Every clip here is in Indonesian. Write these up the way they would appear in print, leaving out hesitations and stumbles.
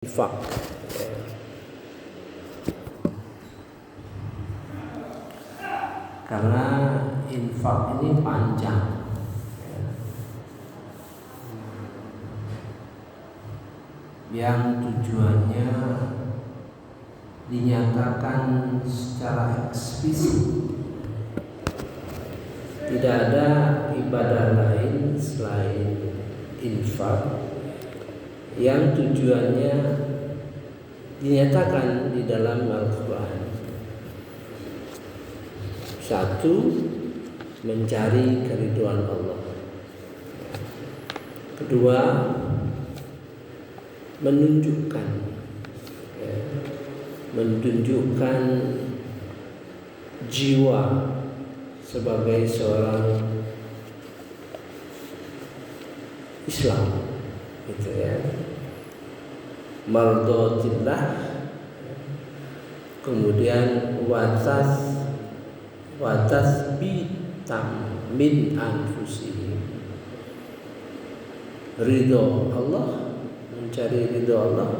infak. Karena infak ini panjang, yang tujuannya dinyatakan secara eksplisit. Tidak ada ibadah lain selain infak yang tujuannya dinyatakan di dalam Al-Quran. Satu, mencari keridhaan Allah. Kedua, menunjukkan jiwa sebagai seorang Islam, gitu ya. Mardotillah, kemudian watas bitam min anfusihim, ridho Allah, mencari ridho Allah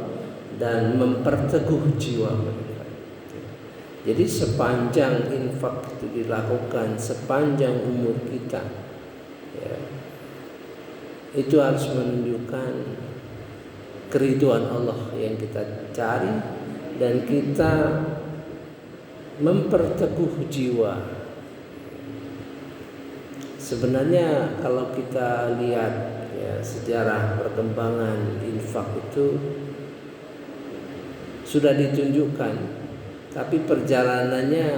dan memperteguh jiwa mereka. Jadi sepanjang infak itu dilakukan, sepanjang umur kita, ya, itu harus menunjukkan keridhaan Allah yang kita cari, dan kita memperteguh jiwa. Sebenarnya kalau kita lihat ya, sejarah perkembangan infak itu sudah ditunjukkan, tapi perjalanannya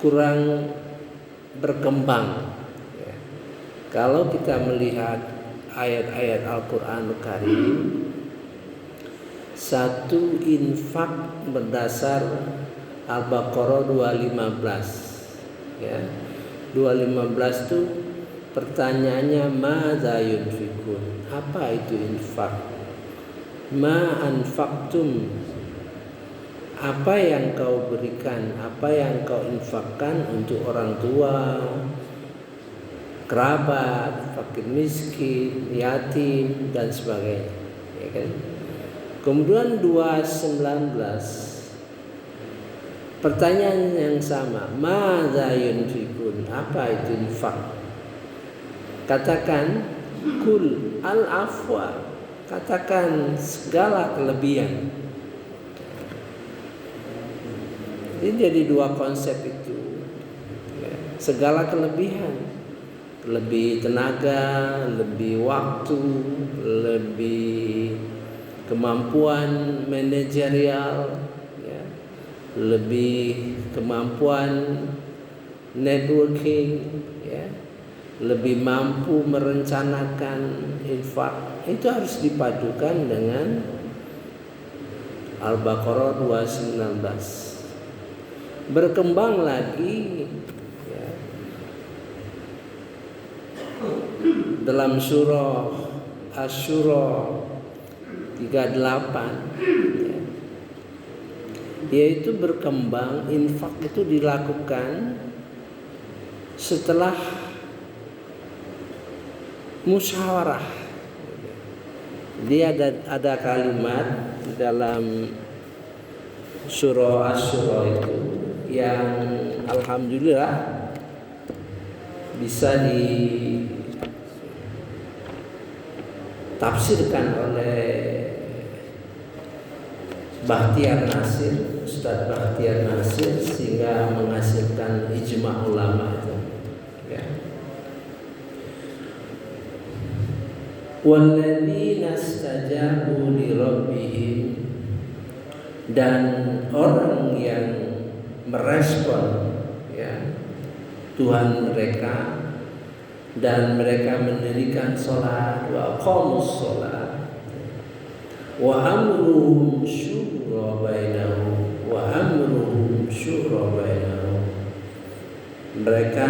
kurang berkembang. Ya. Kalau kita melihat ayat-ayat Al-Quran Karim, satu infak berdasar Al-Baqarah 215, ya. 215 itu pertanyaannya madza yunfikun, apa itu infak? Ma anfaqtum, apa yang kau berikan, apa yang kau infakkan untuk orang tua, kerabat, fakir miskin, yatim dan sebagainya, ya kan? Kemudian 219 pertanyaan yang sama, madza yunfikun, apa itu infak? Katakan kul al-afwa, katakan segala kelebihan. Ini jadi dua konsep itu, ya. Segala kelebihan, lebih tenaga, lebih waktu, lebih kemampuan manajerial, ya, lebih kemampuan networking, ya, lebih mampu merencanakan infak. Itu harus dipadukan dengan Al-Baqarah 219. Berkembang lagi, ya, dalam surah Asy-Syura 38, ya, yaitu berkembang infak itu dilakukan setelah musyawarah. Dia ada kalimat di dalam surah Asy-Syura itu yang alhamdulillah bisa ditafsirkan oleh Bahtiar Nasir, Ustadz Bahtiar Nasir, sehingga menghasilkan ijma' ulama itu, ya. Walladzina istajabu li rabbihim, dan orang yang merespon, ya, Tuhan mereka, dan mereka mendirikan sholat, wa aqamus sholat, wa amruhum syura bainahum, mereka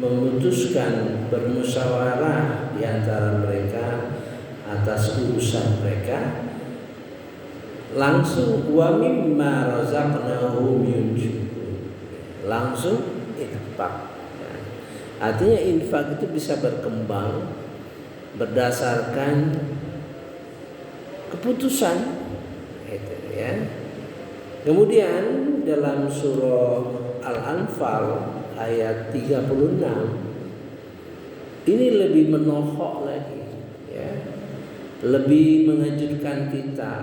memutuskan, bermusyawarah di antara mereka atas urusan mereka, langsung wa mimma razaqnahum yunfiqun, langsung infak. Artinya infak itu bisa berkembang berdasarkan keputusan, itu ya. Kemudian dalam surah Al-Anfal ayat 36 ini lebih menohok lagi, ya, lebih mengejutkan kita.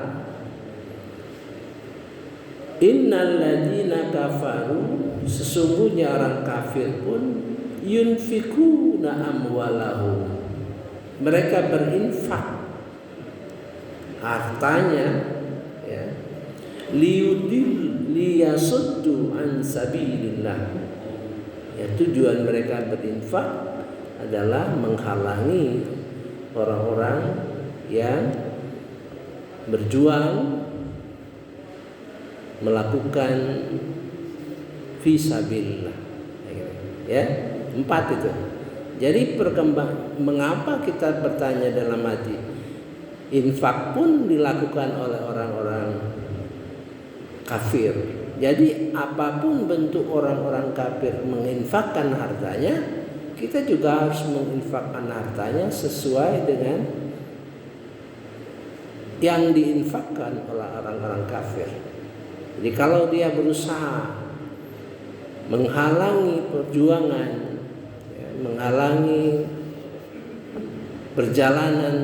Innal ladzina kafaru, sesungguhnya orang kafir pun yunfikuna amwalahum, mereka berinfak hartanya, ya, liyasuddu an sabilillah, ya, tujuan mereka berinfak adalah menghalangi orang-orang yang berjuang melakukan fisabilillah, ya, 4 itu. Jadi mengapa kita bertanya dalam hati, infak pun dilakukan oleh orang-orang kafir. Jadi apapun bentuk orang-orang kafir menginfakkan hartanya, kita juga harus menginfakkan hartanya sesuai dengan yang diinfakkan oleh orang-orang kafir. Jadi kalau dia berusaha menghalangi perjuangan, ya, menghalangi perjalanan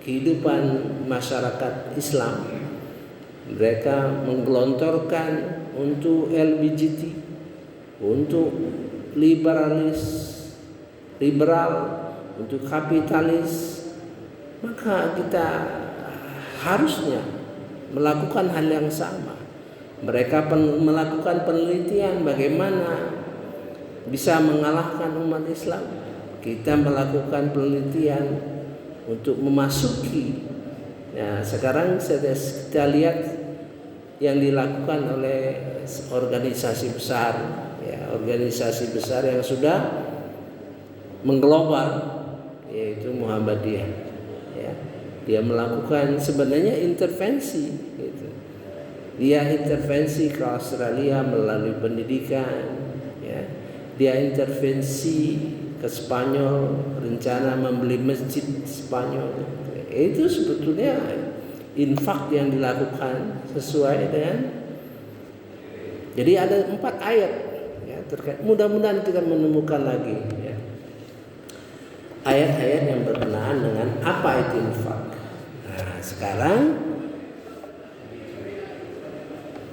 kehidupan masyarakat Islam, mereka menggelontorkan untuk LGBT, untuk liberal, untuk kapitalis, maka kita harusnya melakukan hal yang sama. Mereka melakukan penelitian bagaimana bisa mengalahkan umat Islam. Kita melakukan penelitian untuk memasuki. Nah, sekarang kita lihat yang dilakukan oleh organisasi besar, ya, organisasi besar yang sudah mengglobal, yaitu Muhammadiyah. Ya, dia melakukan sebenarnya intervensi. Gitu. Dia intervensi ke Australia melalui pendidikan, ya. Dia intervensi ke Spanyol, rencana membeli masjid Spanyol. Itu sebetulnya infak yang dilakukan sesuai dengan. Jadi ada 4 ayat, ya, terkait. Mudah-mudahan kita menemukan lagi, ya, ayat-ayat yang berkenaan dengan apa itu infak. Nah, sekarang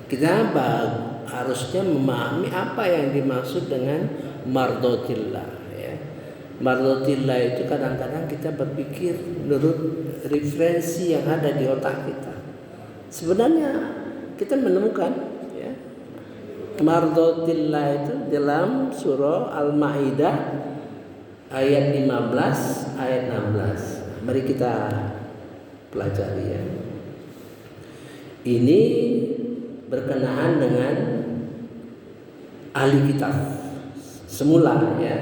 kita harusnya memahami apa yang dimaksud dengan mardotillah, ya. Mardotillah itu kadang-kadang kita berpikir menurut referensi yang ada di otak kita. Sebenarnya kita menemukan, ya, mardotillah itu dalam surah Al-Maidah ayat 15, ayat 16. Mari kita pelajari, ya. Ini berkenaan dengan ahli kitab semula, ya.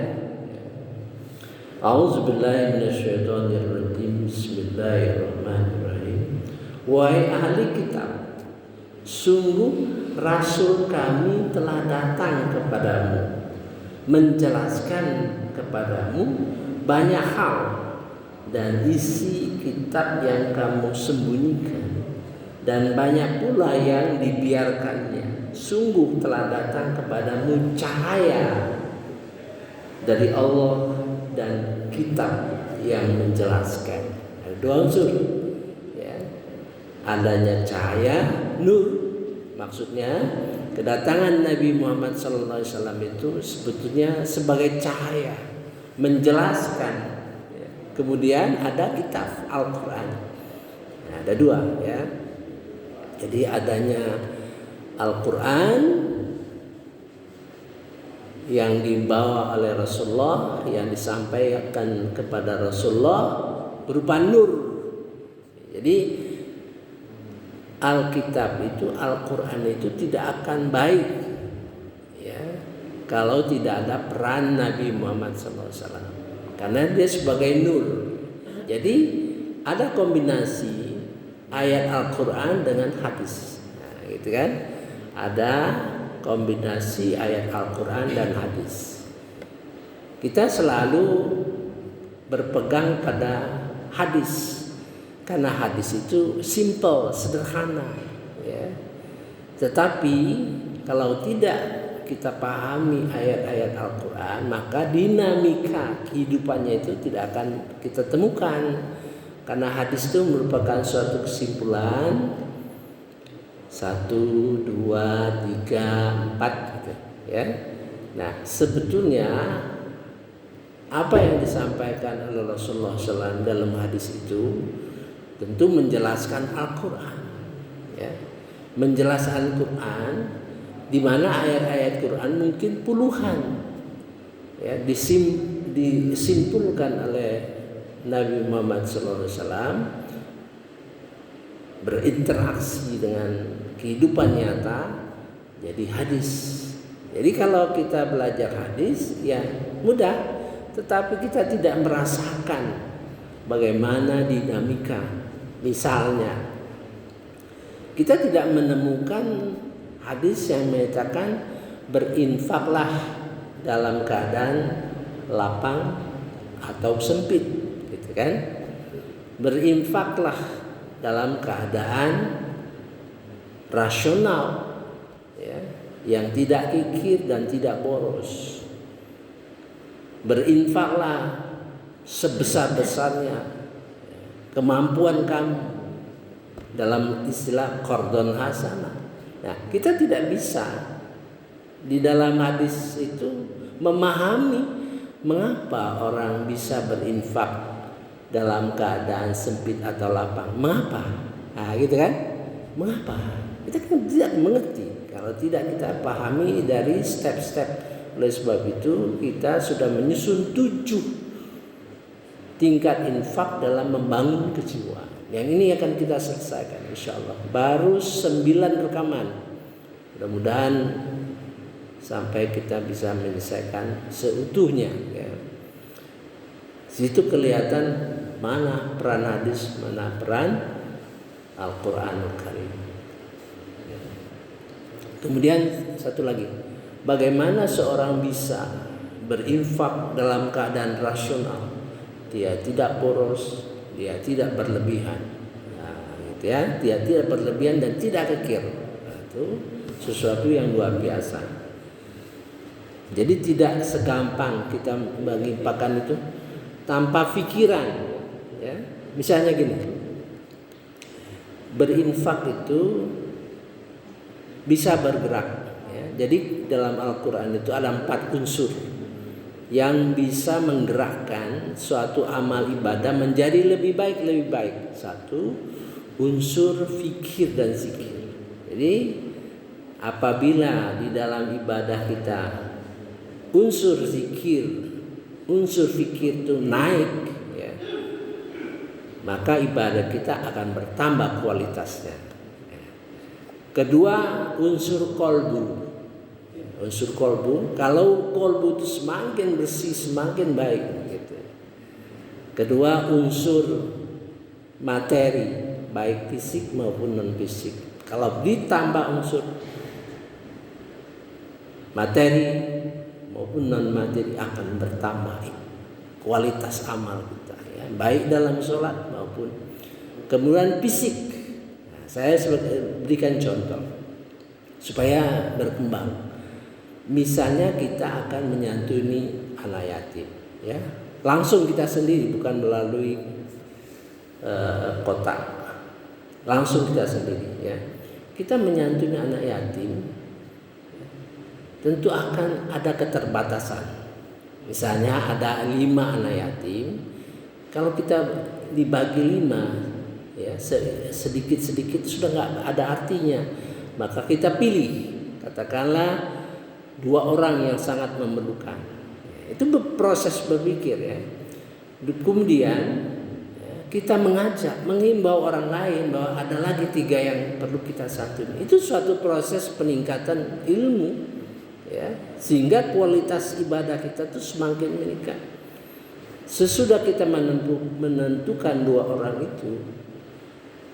A'udzubillahi minasyaitonirrajim. Bismillahirrahmanirrahim. Wahai ahli kitab, sungguh rasul kami telah datang kepadamu menjelaskan kepadamu banyak hal dan isi kitab yang kamu sembunyikan, dan banyak pula yang dibiarkannya. Sungguh telah datang kepadamu cahaya dari Allah dan kitab yang menjelaskan. Ada 2 unsur, ya. Adanya cahaya, nur. Maksudnya kedatangan Nabi Muhammad SAW itu sebetulnya sebagai cahaya, menjelaskan, ya. Kemudian ada kitab Al-Quran. Nah, ada 2, ya. Jadi adanya Al-Quran yang dibawa oleh Rasulullah, yang disampaikan kepada Rasulullah berupa nur. Jadi Alkitab itu, Al-Quran itu tidak akan baik, ya, kalau tidak ada peran Nabi Muhammad SAW, karena dia sebagai nur. Jadi ada kombinasi ayat Al-Quran dengan hadis, nah, gitu kan? Ada kombinasi ayat Al-Quran dan hadis. Kita selalu berpegang pada hadis. Karena hadis itu simple, sederhana, ya. Tetapi kalau tidak kita pahami ayat-ayat Al-Quran, maka dinamika kehidupannya itu tidak akan kita temukan. Karena hadis itu merupakan suatu kesimpulan 1, 2, 3, 4 gitu, ya. Nah, sebetulnya apa yang disampaikan oleh Rasulullah SAW dalam hadis itu tentu menjelaskan Al-Quran, ya. Menjelaskan Al-Quran, di mana ayat-ayat Quran mungkin puluhan, ya, disimpulkan oleh Nabi Muhammad SAW, berinteraksi dengan kehidupan nyata jadi hadis. Jadi kalau kita belajar hadis ya mudah, tetapi kita tidak merasakan bagaimana dinamika. Misalnya kita tidak menemukan hadis yang menyatakan berinfaklah dalam keadaan lapang atau sempit, gitu kan? Berinfaklah dalam keadaan rasional, ya, yang tidak kikir dan tidak boros. Berinfaklah sebesar-besarnya kemampuan kamu, dalam istilah qardon hasanah. Nah, kita tidak bisa di dalam hadis itu memahami mengapa orang bisa berinfak dalam keadaan sempit atau lapang. Mengapa? Nah, gitu kan? Mengapa? Kita kan tidak mengerti kalau tidak kita pahami dari step-step. Oleh sebab itu kita sudah menyusun 7 tingkat infak dalam membangun kejiwaan. Yang ini akan kita selesaikan insyaallah. Baru 9 rekaman. Mudah-mudahan sampai kita bisa menyelesaikan seutuhnya, ya. Situ kelihatan mana peran hadis, mana peran Al-Qur'anul Karim. Ya. Kemudian satu lagi, bagaimana seorang bisa berinfak dalam keadaan rasional? Dia tidak boros, dia tidak berlebihan, nah, gitu ya. Dia tidak berlebihan dan tidak kikir. Nah, itu sesuatu yang luar biasa. Jadi tidak segampang kita menginfakkan itu tanpa pikiran, ya. Misalnya gini, berinfak itu bisa bergerak, ya. Jadi dalam Al-Quran itu ada 4 unsur yang bisa menggerakkan suatu amal ibadah menjadi lebih baik. 1, unsur fikir dan zikir. Jadi apabila di dalam ibadah kita unsur zikir, unsur fikir itu naik, ya, maka ibadah kita akan bertambah kualitasnya. Kedua, unsur kolbu. Unsur kolbu, kalau kolbu itu semakin bersih semakin baik, gitu. Kedua, unsur materi baik fisik maupun non fisik. Kalau ditambah unsur materi maupun non materi akan bertambah kualitas amal kita, ya, baik dalam sholat maupun kemudian fisik. Nah, saya berikan contoh supaya berkembang. Misalnya kita akan menyantuni anak yatim, ya, langsung kita sendiri, bukan melalui kotak, langsung kita sendiri, ya. Kita menyantuni anak yatim, tentu akan ada keterbatasan. Misalnya ada 5 anak yatim, kalau kita dibagi 5, ya, sedikit-sedikit sudah nggak ada artinya. Maka kita pilih, katakanlah 2 orang yang sangat memerlukan. Itu proses berpikir, ya. Kemudian ya, kita mengajak, mengimbau orang lain bahwa ada lagi 3 yang perlu kita santuni. Itu suatu proses peningkatan ilmu, ya, sehingga kualitas ibadah kita itu semakin meningkat. Sesudah kita menentukan 2 orang itu,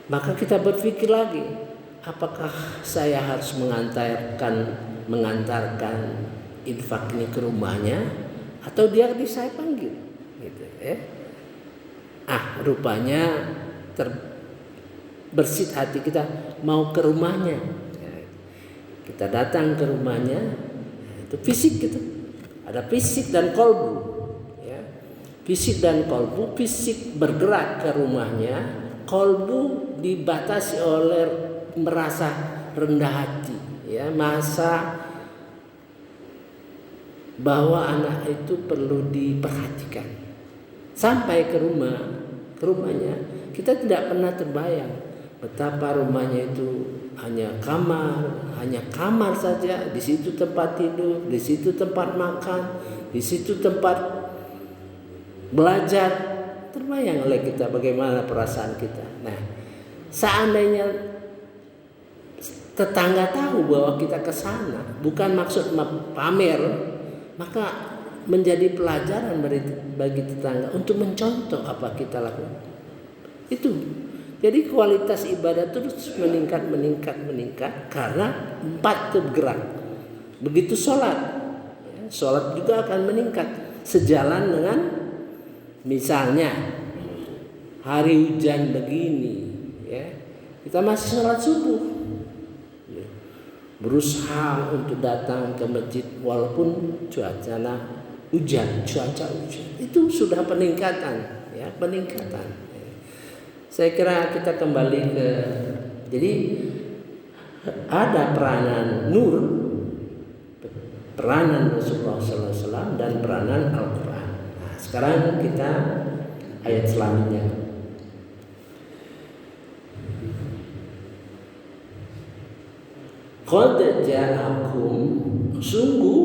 maka kita berpikir lagi, apakah saya harus mengantarkan infak ini ke rumahnya atau dia saya panggil, gitu, ya. Rupanya terbersit hati kita mau ke rumahnya. Kita datang ke rumahnya, itu fisik gitu. Ada fisik dan kolbu. Ya. Fisik dan kolbu, fisik bergerak ke rumahnya, kolbu dibatasi oleh merasa rendah hati. Ya, masa bahwa anak itu perlu diperhatikan. Sampai ke rumahnya, kita tidak pernah terbayang betapa rumahnya itu hanya kamar saja, di situ tempat tidur, di situ tempat makan, di situ tempat belajar. Terbayang oleh kita bagaimana perasaan kita. Nah, seandainya tetangga tahu bahwa kita ke sana, bukan maksud pamer, maka menjadi pelajaran bagi tetangga untuk mencontoh apa kita lakukan. Itu. Jadi kualitas ibadah terus meningkat karena 4 tergerak. Begitu sholat, sholat juga akan meningkat sejalan dengan misalnya hari hujan begini, ya, kita masih sholat subuh, berusaha untuk datang ke masjid walaupun cuaca hujan, itu sudah peningkatan, ya, peningkatan. Saya kira kita kembali ke, jadi ada peranan nur, peranan Rasulullah SAW dan peranan Al-Quran. Nah, sekarang kita ayat selanjutnya. Qad ja'akum, sungguh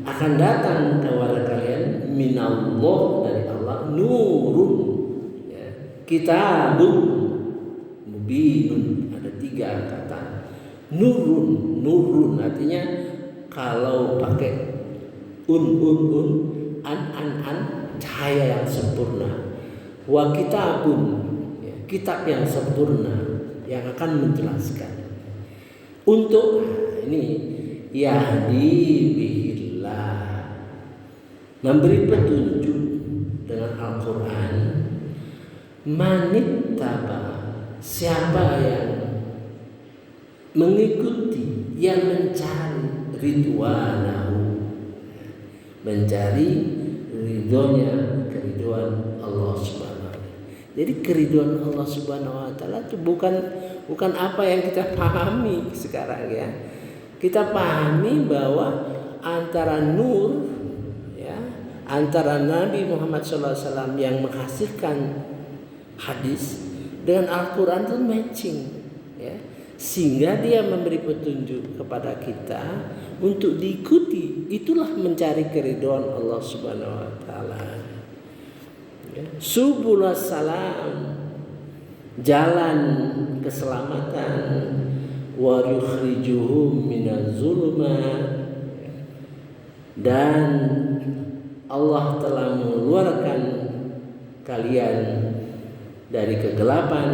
akan datang kepada kalian minallah, dari Allah, nurun, ya, kitabun mubinun. Ada 3 kata nurun artinya kalau pakai an cahaya yang sempurna, wa kitabun, ya, kitab yang sempurna yang akan menjelaskan untuk ini yahdi bihillah, memberi petunjuk dengan Al-Quran, manittaba, siapa yang mengikuti, yang mencari ridwanahu, mencari ridhonya, keriduan Allah Subhanahu wa ta'ala. Jadi keriduan Allah Subhanahu wa ta'ala itu bukan apa yang kita pahami sekarang, ya. Kita pahami bahwa antara nur, ya, antara Nabi Muhammad SAW yang menghasilkan hadis dengan Al-Quran itu matching, ya, sehingga dia memberi petunjuk kepada kita untuk diikuti. Itulah mencari keridhaan Allah Subhanahu wa ta'ala, ya. Subulus salam, jalan keselamatan, wa yukhrijuhum minaz zulumat, dan Allah telah mengeluarkan kalian dari kegelapan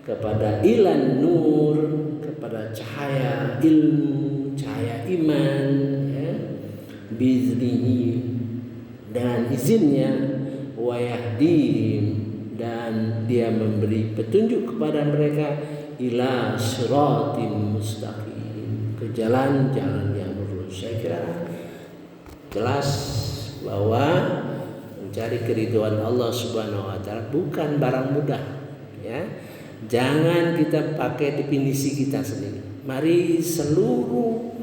kepada ilan nur, kepada cahaya ilmu, cahaya iman, ya, biznihi, dan izinnya, wa yahdihim, dan dia memberi petunjuk kepada mereka ila siratim mustaqim, ke jalan-jalan yang lurus. Saya kira jelas bahwa mencari keridhaan Allah Subhanahu wa ta'ala bukan barang mudah, ya. Jangan kita pakai definisi kita sendiri. Mari seluruh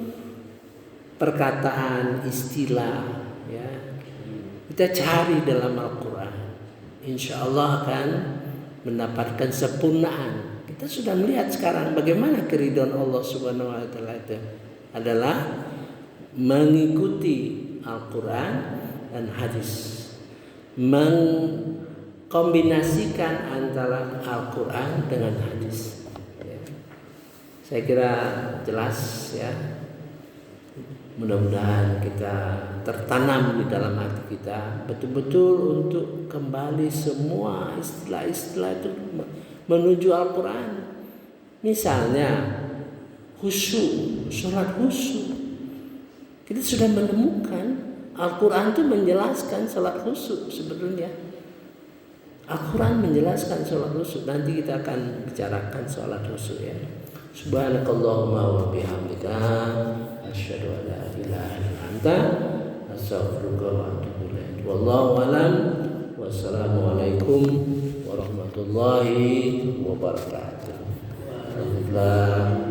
perkataan, istilah, ya, kita cari dalam Al-Quran. Insya Allah akan mendapatkan sempurnaan. Kita sudah melihat sekarang bagaimana keridhaan Allah Subhanahu wa ta'ala itu adalah mengikuti Al-Quran dan hadis, mengkombinasikan antara Al-Quran dengan hadis, ya. Saya kira jelas, ya. Mudah-mudahan kita tertanam di dalam hati kita betul-betul untuk kembali semua istilah-istilah itu menuju Al-Quran. Misalnya khusyuk, sholat khusyuk, kita sudah menemukan Al-Quran itu menjelaskan sholat khusyuk sebetulnya. Al-Quran menjelaskan sholat khusyuk. Nanti kita akan bicarakan sholat khusyuk ya. Subhanakallahumma wa bihamdika asyhadu an la ilaha illa anta astaghfiruka wa atubu ilaik. Wallahu a'lam. Wassalamualaikum warahmatullahi wabarakatuh. Alhamdulillah.